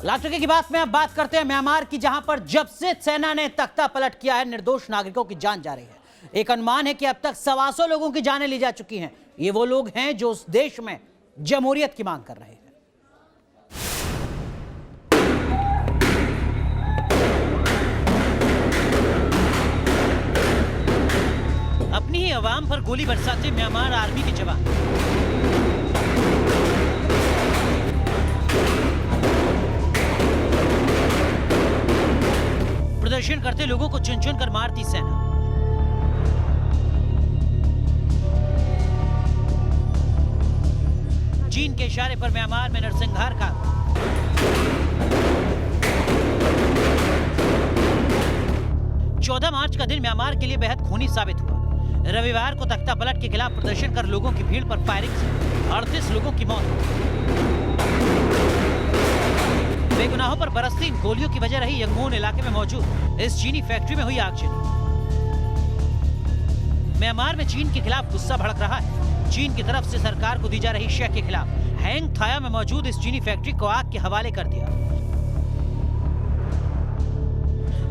Last की बात में अब बात करते हैं म्यांमार की, जहां पर जब से सेना ने तख्ता पलट किया है, निर्दोष नागरिकों की जान जा रही है। एक अनुमान है कि अब तक 125 लोगों की जानें ली जा चुकी हैं। ये वो लोग हैं जो उस देश में जमहूरियत की मांग कर रहे हैं। अपनी ही आवाम पर गोली बरसाते म्यांमार आर्मी के जवान। प्रदर्शन करते लोगों को चुन चुन कर मारती सेना। चीन के इशारे पर म्यांमार में नरसंहार का 14 मार्च का दिन म्यांमार के लिए बेहद खूनी साबित हुआ। रविवार को तख्ता पलट के खिलाफ प्रदर्शन कर लोगों की भीड़ पर फायरिंग से 38 लोगों की मौत हुई। बेगुनाहों पर बरसती इन गोलियों की वजह रही यंगून इलाके में मौजूद इस चीनी फैक्ट्री में हुई आगजनी। म्यांमार में चीन के खिलाफ गुस्सा भड़क रहा है। चीन की तरफ से सरकार को दी जा रही शय के खिलाफ हैंग थाया में मौजूद इस चीनी फैक्ट्री को आग के हवाले कर दिया।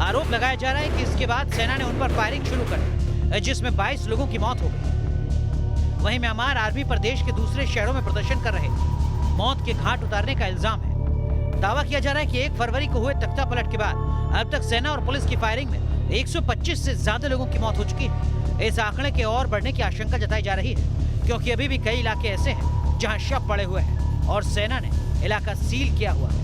आरोप लगाया जा रहा है कि इसके बाद सेना ने उन पर फायरिंग शुरू कर दी, जिसमें 22 लोगों की मौत हो गई। वहीं म्यांमार आर्मी पर देश के दूसरे शहरों में प्रदर्शन कर रहे मौत के घाट उतारने का इल्जाम है। दावा किया जा रहा है कि 1 फरवरी को हुए तख्ता पलट के बाद अब तक सेना और पुलिस की फायरिंग में 125 से ज्यादा लोगों की मौत हो चुकी है। इस आंकड़े के और बढ़ने की आशंका जताई जा रही है, क्योंकि अभी भी कई इलाके ऐसे हैं जहां शव पड़े हुए हैं और सेना ने इलाका सील किया हुआ है।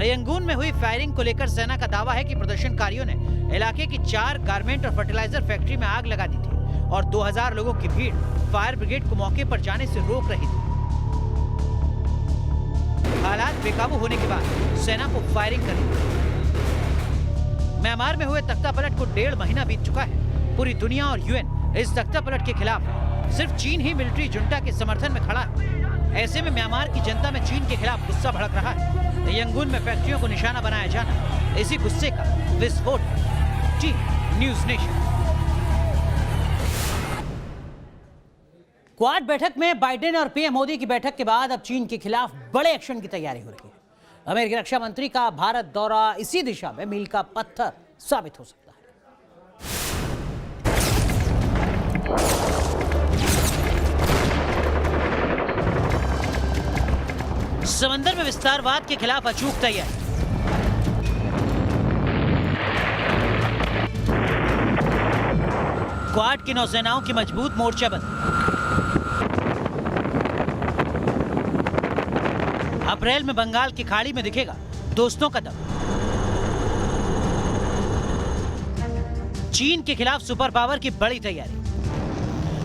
यंगून में हुई फायरिंग को लेकर सेना का दावा है कि प्रदर्शनकारियों ने इलाके की 4 गारमेंट और फर्टिलाइजर फैक्ट्री में आग लगा दी थी और 2000 लोगों की भीड़ फायर ब्रिगेड को मौके पर जाने से रोक रही थी। हालात बेकाबू होने के बाद सेना को फायरिंग करनी पड़ी। म्यांमार में हुए तख्ता पलट को 1.5 महीना बीत चुका है। पूरी दुनिया और यूएन इस तख्ता पलट के खिलाफ है। सिर्फ चीन ही मिलिट्री जुंटा के समर्थन में खड़ा है। ऐसे में म्यांमार की जनता में चीन के खिलाफ गुस्सा भड़क रहा है। यंगून में फैक्ट्रियों को निशाना बनाया जाना इसी गुस्से का विस्फोट है। जी न्यूज नेशन। क्वाड बैठक में बाइडेन और पीएम मोदी की बैठक के बाद अब चीन के खिलाफ बड़े एक्शन की तैयारी हो रही है। अमेरिकी रक्षा मंत्री का भारत दौरा इसी दिशा में मील का पत्थर साबित हो सकता है। समंदर में विस्तारवाद के खिलाफ अचूक तैयारी। क्वाड की नौसेनाओं की मजबूत मोर्चाबंदी। अप्रैल में बंगाल की खाड़ी में दिखेगा दोस्तों का दम। चीन के खिलाफ सुपर पावर की बड़ी तैयारी।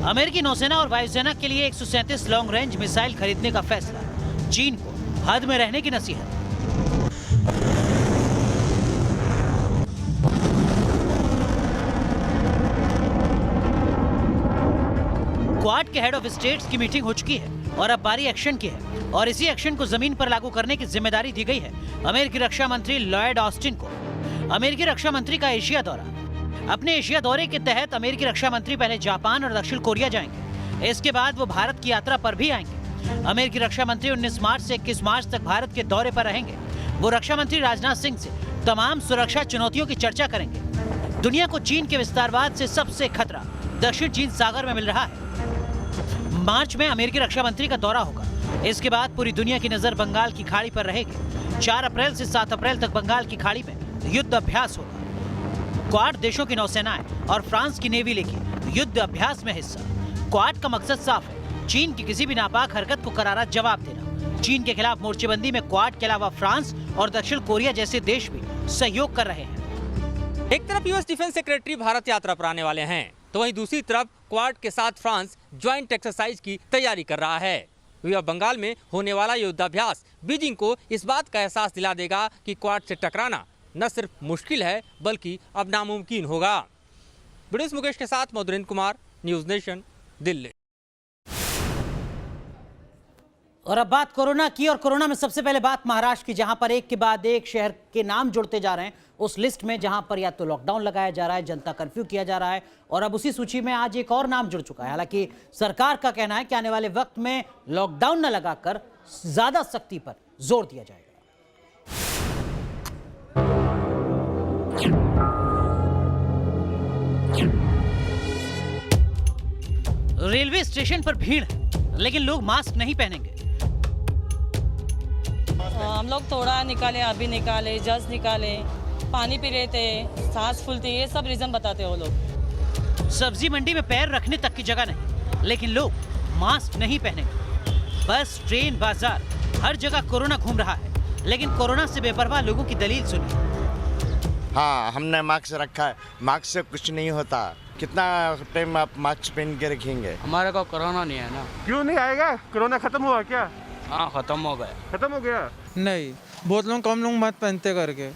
अमेरिकी नौसेना और वायुसेना के लिए 137 लॉन्ग रेंज मिसाइल खरीदने का फैसला। चीन को हद में रहने की नसीहत। क्वाड के हेड ऑफ स्टेट्स की मीटिंग हो चुकी है और अब बारी एक्शन की है और इसी एक्शन को जमीन पर लागू करने की जिम्मेदारी दी गई है अमेरिकी रक्षा मंत्री लॉयड ऑस्टिन को। अमेरिकी रक्षा मंत्री का एशिया दौरा। अपने एशिया दौरे के तहत अमेरिकी रक्षा मंत्री पहले जापान और दक्षिण कोरिया जाएंगे। इसके बाद वो भारत की यात्रा पर भी आएंगे। अमेरिकी रक्षा मंत्री 19 मार्च से 21 मार्च तक भारत के दौरे पर रहेंगे। वो रक्षा मंत्री राजनाथ सिंह से तमाम सुरक्षा चुनौतियों की चर्चा करेंगे। दुनिया को चीन के विस्तारवाद से सबसे खतरा दक्षिण चीन सागर में मिल रहा है। मार्च में अमेरिकी रक्षा मंत्री का दौरा होगा। इसके बाद पूरी दुनिया की नजर बंगाल की खाड़ी पर रहेगी। 4 अप्रैल से 7 अप्रैल तक बंगाल की खाड़ी में युद्ध अभ्यास होगा। क्वाड देशों की नौसेनाएं और फ्रांस की नेवी लेगी युद्ध अभ्यास में हिस्सा। क्वाड का मकसद साफ है, चीन की किसी भी नापाक हरकत को करारा जवाब देना। चीन के खिलाफ मोर्चेबंदी में क्वाड के अलावा फ्रांस और दक्षिण कोरिया जैसे देश भी सहयोग कर रहे हैं। एक तरफ यूएस डिफेंस सेक्रेटरी भारत यात्रा पर आने वाले हैं, तो वहीं दूसरी तरफ क्वाड के साथ फ्रांस ज्वाइंट एक्सरसाइज की तैयारी कर रहा है। बंगाल में होने वाला युद्धाभ्यास बीजिंग को इस बात का एहसास दिला देगा कि क्वाड से टकराना न सिर्फ मुश्किल है बल्कि अब नामुमकिन होगा। वीडियो मुकेश के साथ मधुरेंद्र कुमार, न्यूज नेशन, दिल्ली। और अब बात कोरोना की, और कोरोना में सबसे पहले बात महाराष्ट्र की, जहां पर एक के बाद एक शहर के नाम जुड़ते जा रहे हैं उस लिस्ट में, जहां पर या तो लॉकडाउन लगाया जा रहा है, जनता कर्फ्यू किया जा रहा है, और अब उसी सूची में आज एक और नाम जुड़ चुका है। हालांकि सरकार का कहना है कि आने वाले वक्त में लॉकडाउन न लगाकर ज्यादा सख्ती पर जोर दिया जाएगा। रेलवे स्टेशन पर भीड़ है, लेकिन लोग मास्क नहीं पहनेंगे। हम लोग थोड़ा निकाले, अभी निकाले, जस्ट निकाले, पानी पी रहे थे, सांस फूलती, ये सब रीजन बताते हैं वो लोग। सब्जी मंडी में पैर रखने तक की जगह नहीं, लेकिन लोग मास्क नहीं पहनेंगे। बस, ट्रेन, बाजार, हर जगह कोरोना घूम रहा है, लेकिन कोरोना से बेपरवाह लोगों की दलील सुनिए। हाँ, हमने मास्क रखा है, मास्क से कुछ नहीं होता। कितना टाइम आप मास्क पहन के रखेंगे? हमारे को कोरोना नहीं है ना। क्यों नहीं आएगा? कोरोना खत्म हुआ क्या? हाँ, खत्म हो गया। खत्म हो गया? नहीं, बहुत लोग कम लोग मत पहनते करके।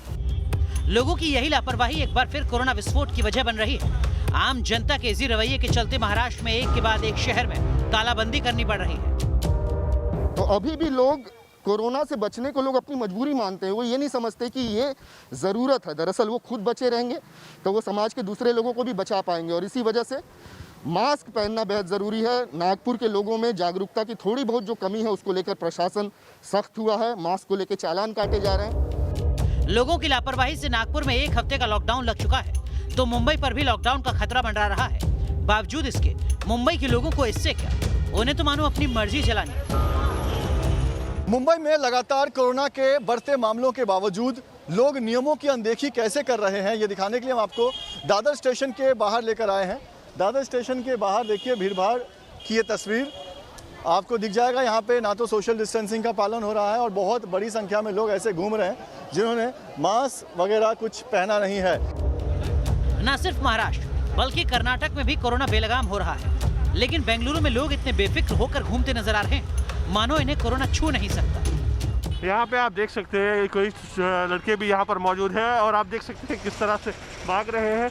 लोगों की यही लापरवाही एक बार फिर कोरोना विस्फोट की वजह बन रही है। आम जनता के इसी रवैये के चलते महाराष्ट्र में एक के बाद एक शहर में तालाबंदी करनी पड़ रही है। तो अभी भी लोग कोरोना से बचने को लोग अपनी मजबूरी मानते हैं। वो ये नहीं समझते कि ये ज़रूरत है। दरअसल वो खुद बचे रहेंगे तो वो समाज के दूसरे लोगों को भी बचा पाएंगे, और इसी वजह से मास्क पहनना बेहद ज़रूरी है। नागपुर के लोगों में जागरूकता की थोड़ी बहुत जो कमी है उसको लेकर प्रशासन सख्त हुआ है। मास्क को लेकर चालान काटे जा रहे हैं। लोगों की लापरवाही से नागपुर में एक हफ्ते का लॉकडाउन लग चुका है, तो मुंबई पर भी लॉकडाउन का खतरा मंडरा रहा है। बावजूद इसके मुंबई के लोगों को इससे क्या, उन्हें तो मानो अपनी मर्जी चलानी है। मुंबई में लगातार कोरोना के बढ़ते मामलों के बावजूद लोग नियमों की अनदेखी कैसे कर रहे हैं, ये दिखाने के लिए हम आपको दादर स्टेशन के बाहर लेकर आए हैं। दादर स्टेशन के बाहर देखिए भीड़-भाड़ की ये तस्वीर आपको दिख जाएगा। यहाँ पे ना तो सोशल डिस्टेंसिंग का पालन हो रहा है और बहुत बड़ी संख्या में लोग ऐसे घूम रहे हैं जिन्होंने मास्क वगैरह कुछ पहना नहीं है। न सिर्फ महाराष्ट्र बल्कि कर्नाटक में भी कोरोना बेलगाम हो रहा है, लेकिन बेंगलुरु में लोग इतने बेफिक्र होकर घूमते नजर आ रहे हैं मानो इन्हें कोरोना छू नहीं सकता। यहाँ पे आप देख सकते हैं कोई लड़के भी यहाँ पर मौजूद है और आप देख सकते हैं किस तरह से भाग रहे हैं।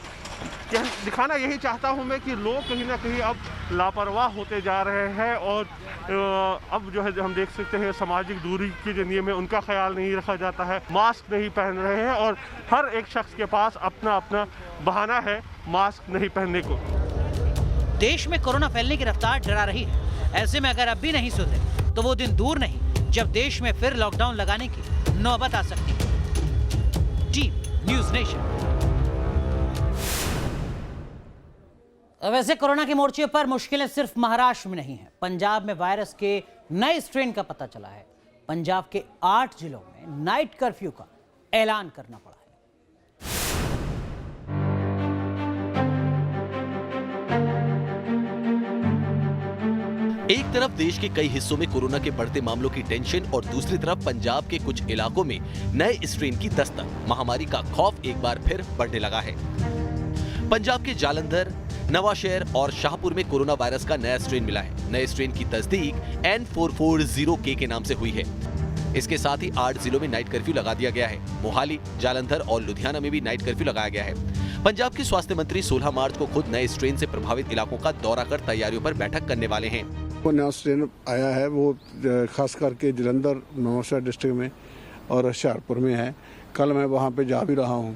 दिखाना यही चाहता हूँ मैं कि लोग कहीं ना कहीं अब लापरवाह होते जा रहे हैं और अब जो है हम देख सकते हैं सामाजिक दूरी के जो नियम है उनका ख्याल नहीं रखा जाता है। मास्क नहीं पहन रहे हैं और हर एक शख्स के पास अपना अपना बहाना है मास्क नहीं पहनने को। देश में कोरोना फैलने की रफ्तार डरा रही है। ऐसे में अगर अब भी नहीं सुधरे तो वो दिन दूर नहीं जब देश में फिर लॉकडाउन लगाने की नौबत आ सकती है। Team news nation. वैसे कोरोना के मोर्चे पर मुश्किलें सिर्फ महाराष्ट्र में नहीं है। पंजाब में वायरस के नए स्ट्रेन का पता चला है। पंजाब के 8 जिलों में नाइट कर्फ्यू का ऐलान करना पड़ा है। एक तरफ देश के कई हिस्सों में कोरोना के बढ़ते मामलों की टेंशन और दूसरी तरफ पंजाब के कुछ इलाकों में नए स्ट्रेन की दस्तक। महामारी का खौफ एक बार फिर बढ़ने लगा है। पंजाब के जालंधर, नवाशहर और शाहपुर में कोरोना वायरस का नया स्ट्रेन मिला है। नए स्ट्रेन की तस्दीक N440K के नाम से हुई है। इसके साथ ही 8 जिलों में नाइट कर्फ्यू लगा दिया गया है। मोहाली, जालंधर और लुधियाना में भी नाइट कर्फ्यू लगाया गया है। पंजाब के स्वास्थ्य मंत्री 16 मार्च को खुद नए स्ट्रेन से प्रभावित इलाकों का दौरा कर तैयारियों पर बैठक करने वाले हैं। वो नया स्ट्रेन आया है, वो खास करके जलंधर, नवाशहर डिस्ट्रिक्ट में और होशियारपुर में है। कल मैं वहाँ पे जा भी रहा हूँ,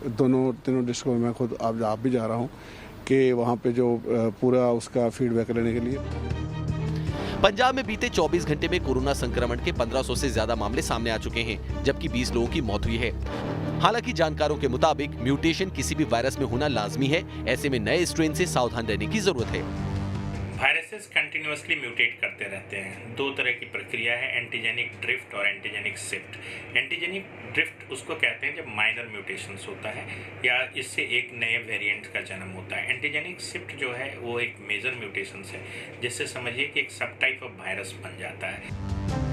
तीनों डिस्ट्रिक्ट में मैं खुद आप भी जा रहा हूँ कि वहाँ पे जो पूरा उसका फीडबैक लेने के लिए। पंजाब में बीते 24 घंटे में कोरोना संक्रमण के 1500 से ज्यादा मामले सामने आ चुके हैं, जबकि 20 लोगों की मौत हुई है। हालांकि जानकारों के मुताबिक म्यूटेशन किसी भी वायरस में होना लाजमी है। ऐसे में नए स्ट्रेन से सावधान रहने की जरूरत है। वायरसेस कंटिन्यूअसली म्यूटेट करते रहते हैं। 2 तरह की प्रक्रिया है, एंटीजेनिक ड्रिफ्ट और एंटीजेनिक शिफ्ट। एंटीजेनिक ड्रिफ्ट उसको कहते हैं जब माइनर म्यूटेशंस होता है या इससे एक नए वेरिएंट का जन्म होता है। एंटीजेनिक शिफ्ट जो है वो एक मेजर म्यूटेशंस है, जिससे समझिए कि एक सब टाइप ऑफ वायरस बन जाता है।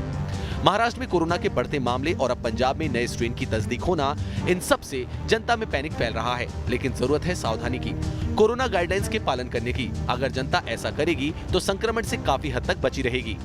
महाराष्ट्र में कोरोना के बढ़ते मामले और अब पंजाब में नए स्ट्रेन की तस्दीक होना, इन सब से जनता में पैनिक फैल रहा है। लेकिन जरूरत है सावधानी की, कोरोना गाइडलाइंस के पालन करने की। अगर जनता ऐसा करेगी तो संक्रमण से काफी हद तक बची रहेगी।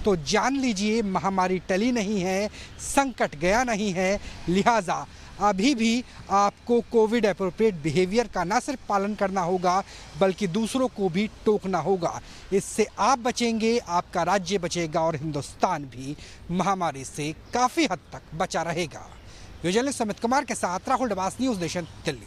तो जान लीजिए, महामारी टली नहीं है, संकट गया नहीं है। लिहाजा अभी भी आपको कोविड एप्रोप्रिएट बिहेवियर का न सिर्फ पालन करना होगा बल्कि दूसरों को भी टोकना होगा। इससे आप बचेंगे, आपका राज्य बचेगा और हिंदुस्तान भी महामारी से काफ़ी हद तक बचा रहेगा। जर्नलिस्ट अमित कुमार के साथ राहुल डबास, न्यूज़ नेशन, दिल्ली।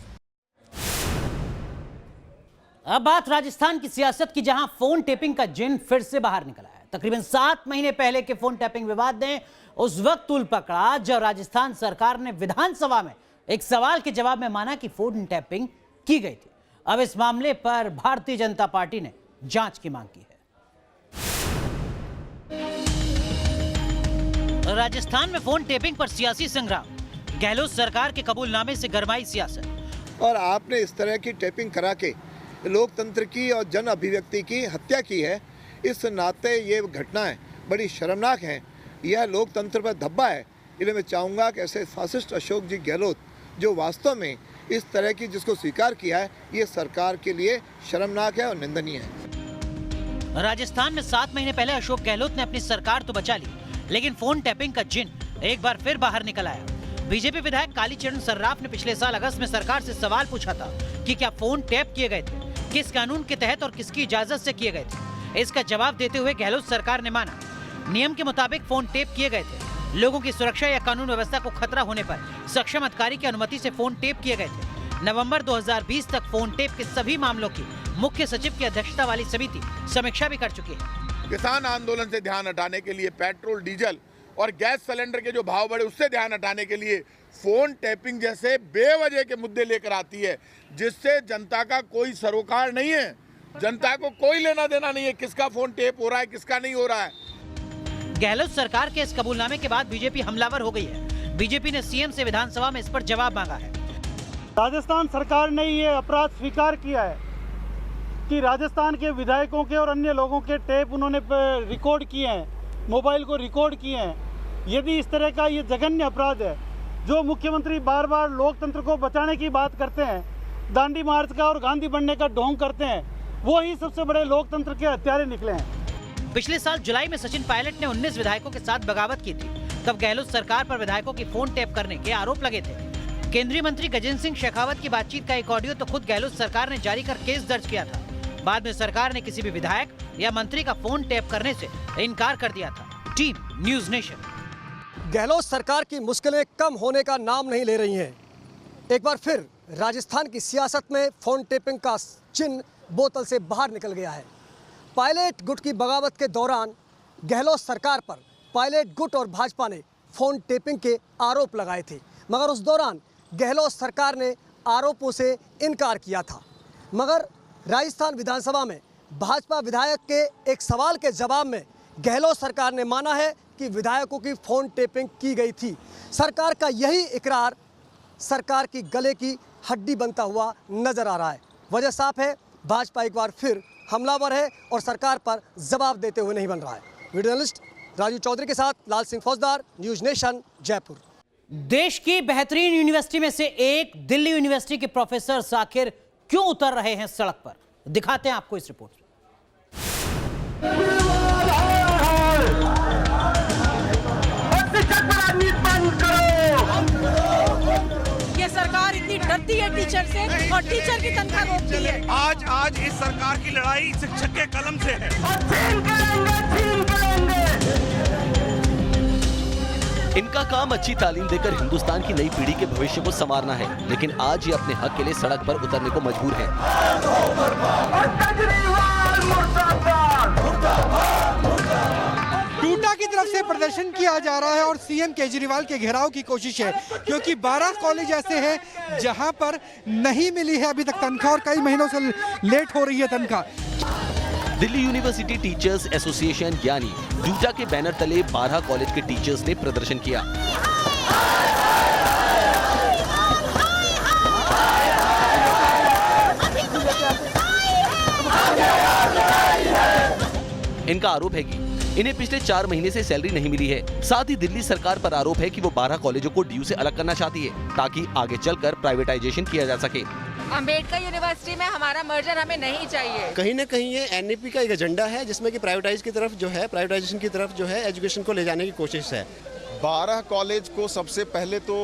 अब बात राजस्थान की सियासत की, जहां फोन टेपिंग का जिन फिर से बाहर निकला है। तकरीबन 7 महीने पहले के फोन टैपिंग विवाद ने उस वक्त तूल पकड़ा जब राजस्थान सरकार ने विधानसभा में एक सवाल के जवाब में माना कि फोन टैपिंग की गई थी। अब इस मामले पर भारतीय जनता पार्टी ने जांच की मांग की है। राजस्थान में फोन टैपिंग पर सियासी संग्राम, गहलोत सरकार के कबूलनामे से गरमाई सियासत। और आपने इस तरह की टैपिंग करा के लोकतंत्र की और जन अभिव्यक्ति की हत्या की है। इस नाते ये घटनाएं बड़ी शर्मनाक हैं। यह लोकतंत्र पर धब्बा है। इसलिए मैं चाहूँगा कि ऐसे फासिस्ट अशोक जी गहलोत जो वास्तव में इस तरह की जिसको स्वीकार किया है, ये सरकार के लिए शर्मनाक है और निंदनीय है। राजस्थान में 7 महीने पहले अशोक गहलोत ने अपनी सरकार तो बचा ली, लेकिन फोन टैपिंग का जिन एक बार फिर बाहर निकल आया। बीजेपी विधायक कालीचरण सर्राफ ने पिछले साल अगस्त में सरकार से सवाल पूछा था कि क्या फोन टैप किए गए थे, किस कानून के तहत और किसकी इजाजत से किए गए थे। इसका जवाब देते हुए गहलोत सरकार ने माना नियम के मुताबिक फोन टेप किए गए थे। लोगों की सुरक्षा या कानून व्यवस्था को खतरा होने पर सक्षम अधिकारी की अनुमति से फोन टेप किए गए थे। नवंबर 2020 तक फोन टेप के सभी मामलों की मुख्य सचिव की अध्यक्षता वाली समिति समीक्षा भी कर चुकी है। किसान आंदोलन से ध्यान हटाने के लिए, पेट्रोल डीजल और गैस सिलेंडर के जो भाव बढ़े उससे ध्यान हटाने के लिए फोन टैपिंग जैसे बेवजह के मुद्दे लेकर आती है, जिससे जनता का कोई सरोकार नहीं है। जनता को कोई लेना देना नहीं है किसका फोन टेप हो रहा है, किसका नहीं हो रहा है। गहलोत सरकार के इस कबूलनामे के बाद बीजेपी हमलावर हो गई है। बीजेपी ने सीएम से विधानसभा में इस पर जवाब मांगा है। राजस्थान सरकार ने ये अपराध स्वीकार किया है कि राजस्थान के विधायकों के और अन्य लोगों के टेप उन्होंने रिकॉर्ड किए हैं, मोबाइल को रिकॉर्ड किए हैं। यदि इस तरह का ये जघन्य अपराध है, जो मुख्यमंत्री बार बार लोकतंत्र को बचाने की बात करते हैं, दांडी मार्च का और गांधी बनने का ढोंग करते हैं, वो ही सबसे बड़े लोकतंत्र के हत्यारे निकले हैं। पिछले साल जुलाई में सचिन पायलट ने 19 विधायकों के साथ बगावत की थी। तब गहलोत सरकार पर विधायकों की फोन टैप करने के आरोप लगे थे। केंद्रीय मंत्री गजेंद्र सिंह शेखावत की बातचीत का एक ऑडियो तो खुद गहलोत सरकार ने जारी कर केस दर्ज किया था। बाद में सरकार ने किसी भी विधायक या मंत्री का फोन टैप करने से इनकार कर दिया था। Team news nation. गहलोत सरकार की मुश्किलें कम होने का नाम नहीं ले रही हैं। एक बार फिर राजस्थान की सियासत में फोन टेपिंग का चिन्ह बोतल से बाहर निकल गया है। पायलट गुट की बगावत के दौरान गहलोत सरकार पर पायलट गुट और भाजपा ने फोन टेपिंग के आरोप लगाए थे, मगर उस दौरान गहलोत सरकार ने आरोपों से इनकार किया था। मगर राजस्थान विधानसभा में भाजपा विधायक के एक सवाल के जवाब में गहलोत सरकार ने माना है कि विधायकों की फोन टेपिंग की गई थी। सरकार का यही इकरार सरकार की गले की हड्डी बनता हुआ नजर आ रहा है। वजह साफ है, भाजपा एक बार फिर हमलावर है और सरकार पर जवाब देते हुए नहीं बन रहा है। वीडियो जर्नलिस्ट राजू चौधरी के साथ लाल सिंह फौजदार, न्यूज नेशन, जयपुर। देश की बेहतरीन यूनिवर्सिटी में से एक दिल्ली यूनिवर्सिटी के प्रोफेसर आखिर क्यों उतर रहे हैं सड़क पर, दिखाते हैं आपको इस रिपोर्ट में। ये सरकार इतनी डरती है टीचर से और टीचर की तनख्वाह रोकती है। आज इस सरकार की लड़ाई शिक्षक के कलम से है। इनका काम अच्छी तालीम देकर हिंदुस्तान की नई पीढ़ी के भविष्य को संवारना है, लेकिन आज ये अपने हक के लिए सड़क पर उतरने को मजबूर हैं। टूटा की तरफ से प्रदर्शन किया जा रहा है और सीएम केजरीवाल के घेराव की कोशिश है, क्योंकि 12 कॉलेज ऐसे हैं जहां पर नहीं मिली है अभी तक तनख्वाह और कई महीनों से लेट हो रही है तनख्वाह। दिल्ली यूनिवर्सिटी टीचर्स एसोसिएशन यानी डूटा के बैनर तले 12 कॉलेज के टीचर्स ने प्रदर्शन किया। इनका आरोप है कि इन्हें पिछले 4 महीने से सैलरी नहीं मिली है। साथ ही दिल्ली सरकार पर आरोप है कि वो 12 कॉलेजों को डीयू से अलग करना चाहती है ताकि आगे चलकर प्राइवेटाइजेशन किया जा सके। अंबेडकर यूनिवर्सिटी में हमारा मर्जर हमें नहीं चाहिए। कहीं ना कहीं ये एनईपी का एक एजेंडा है जिसमें कि प्राइवेटाइजेशन की तरफ जो है एजुकेशन को ले जाने की कोशिश है। 12 कॉलेज को सबसे पहले तो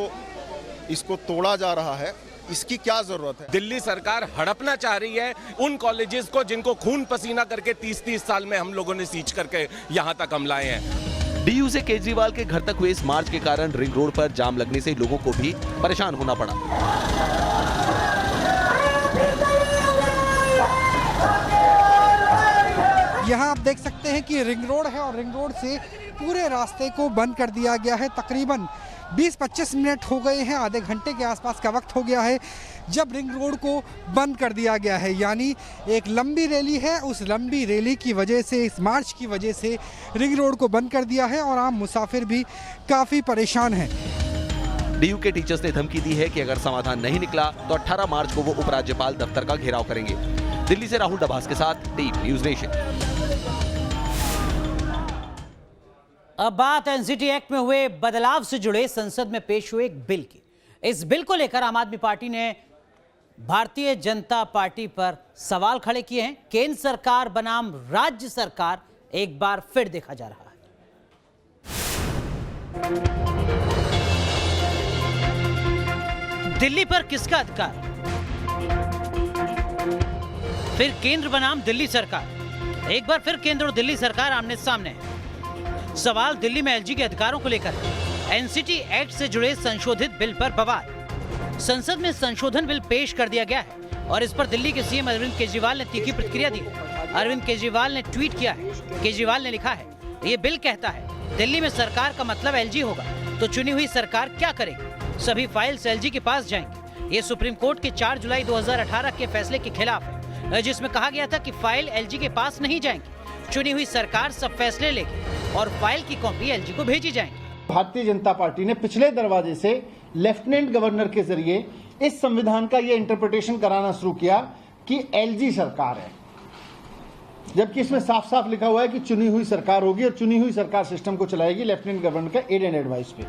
इसको तोड़ा जा रहा है, इसकी क्या जरूरत है? दिल्ली सरकार हड़पना चाह रही है उन कॉलेजेस को जिनको खून पसीना करके 30-30 साल में हम लोगों ने सींच करके यहाँ तक हम लाए हैं। डीयू से केजरीवाल के घर तक हुए इस मार्च के कारण रिंग रोड पर जाम लगने से लोगों को भी परेशान होना पड़ा। यहाँ आप देख सकते हैं कि रिंग रोड है और रिंग रोड से पूरे रास्ते को बंद कर दिया गया है। तकरीबन 20-25 मिनट हो गए हैं, आधे घंटे के आसपास का वक्त हो गया है जब रिंग रोड को बंद कर दिया गया है। यानी एक लंबी रैली है, उस लंबी रैली की वजह से, इस मार्च की वजह से रिंग रोड को बंद कर दिया है और आम मुसाफिर भी काफ़ी परेशान हैं। डीयू के टीचर्स ने धमकी दी है कि अगर समाधान नहीं निकला तो 18 मार्च को वो उपराज्यपाल दफ्तर का घेराव करेंगे। दिल्ली से राहुल डभास के साथ टीवी न्यूज़ नेशन। अब बात एनसीटी एक्ट में हुए बदलाव से जुड़े संसद में पेश हुए एक बिल की। इस बिल को लेकर आम आदमी पार्टी ने भारतीय जनता पार्टी पर सवाल खड़े किए हैं। केंद्र सरकार बनाम राज्य सरकार एक बार फिर देखा जा रहा है। दिल्ली पर किसका अधिकार? फिर केंद्र बनाम दिल्ली सरकार। एक बार फिर केंद्र और दिल्ली सरकार आमने सामने है। सवाल दिल्ली में एलजी के अधिकारों को लेकर है। एनसीटी एक्ट से जुड़े संशोधित बिल पर बवाल। संसद में संशोधन बिल पेश कर दिया गया है और इस पर दिल्ली के सीएम अरविंद केजरीवाल ने तीखी प्रतिक्रिया दी है। अरविंद केजरीवाल ने ट्वीट किया है। केजरीवाल ने लिखा है, ये बिल कहता है दिल्ली में सरकार का मतलब एलजी होगा, तो चुनी हुई सरकार क्या करेगी? सभी फाइल्स एलजी के पास जाएंगी। ये सुप्रीम कोर्ट के 4 जुलाई 2018 के फैसले के खिलाफ है, जिसमें कहा गया था कि फाइल एलजी के पास नहीं जाएंगी। चुनी हुई सरकार सब फैसले लेगी और फाइल की कॉपी एलजी को भेजी जाएंगी। भारतीय जनता पार्टी ने पिछले दरवाजे से लेफ्टिनेंट गवर्नर के जरिए इस संविधान का ये इंटरप्रिटेशन कराना शुरू किया कि एलजी सरकार है, जबकि इसमें साफ साफ लिखा हुआ है कि चुनी हुई सरकार होगी और चुनी हुई सरकार सिस्टम को चलाएगी लेफ्टिनेंट गवर्नर का एड एंड एडवाइस पे।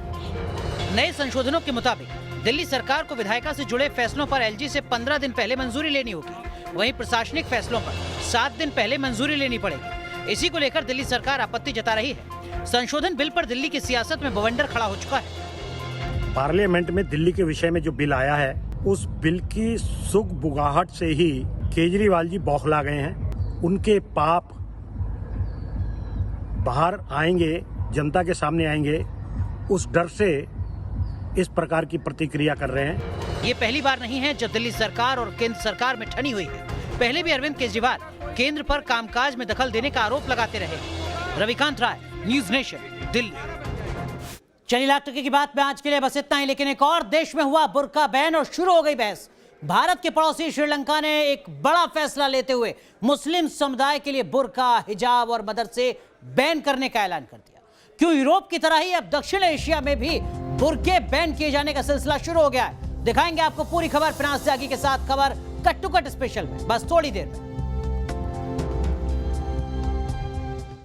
नए संशोधनों के मुताबिक दिल्ली सरकार को विधायिका से जुड़े फैसलों पर एलजी से 15 दिन पहले मंजूरी लेनी होगी। वहीं प्रशासनिक फैसलों पर 7 दिन पहले मंजूरी लेनी पड़ेगी। इसी को लेकर दिल्ली सरकार आपत्ति जता रही है। संशोधन बिल पर दिल्ली की सियासत में बवंडर खड़ा हो चुका है। पार्लियामेंट में दिल्ली के विषय में जो बिल आया है, उस बिल की सुगबुगाहट से ही केजरीवाल जी बौखला गए हैं। उनके पाप बाहर आएंगे, जनता के सामने आएंगे, उस डर से इस प्रकार की प्रतिक्रिया कर रहे हैं। ये पहली बार नहीं है जब दिल्ली सरकार और केंद्र सरकार में ठनी हुई है। पहले भी अरविंद केजरीवाल केंद्र पर कामकाज में दखल देने का आरोप लगाते रहे। रविकांत राय, न्यूज़ नेशन, दिल्ली। चलिए लाख टके की बात में आज के लिए बस इतना ही, लेकिन एक और देश में हुआ बुर्का बैन और शुरू हो गई बहस। भारत के पड़ोसी श्रीलंका ने एक बड़ा फैसला लेते हुए मुस्लिम समुदाय के लिए बुर्का, हिजाब और मदरसे बैन करने का ऐलान कर दिया। क्यों यूरोप की तरह ही अब दक्षिण एशिया में भी बुर्के बैन किए जाने का सिलसिला शुरू हो गया है। दिखाएंगे आपको पूरी खबर फिनांस त्यागी के साथ, खबर कट टू कट स्पेशल में बस थोड़ी देर में।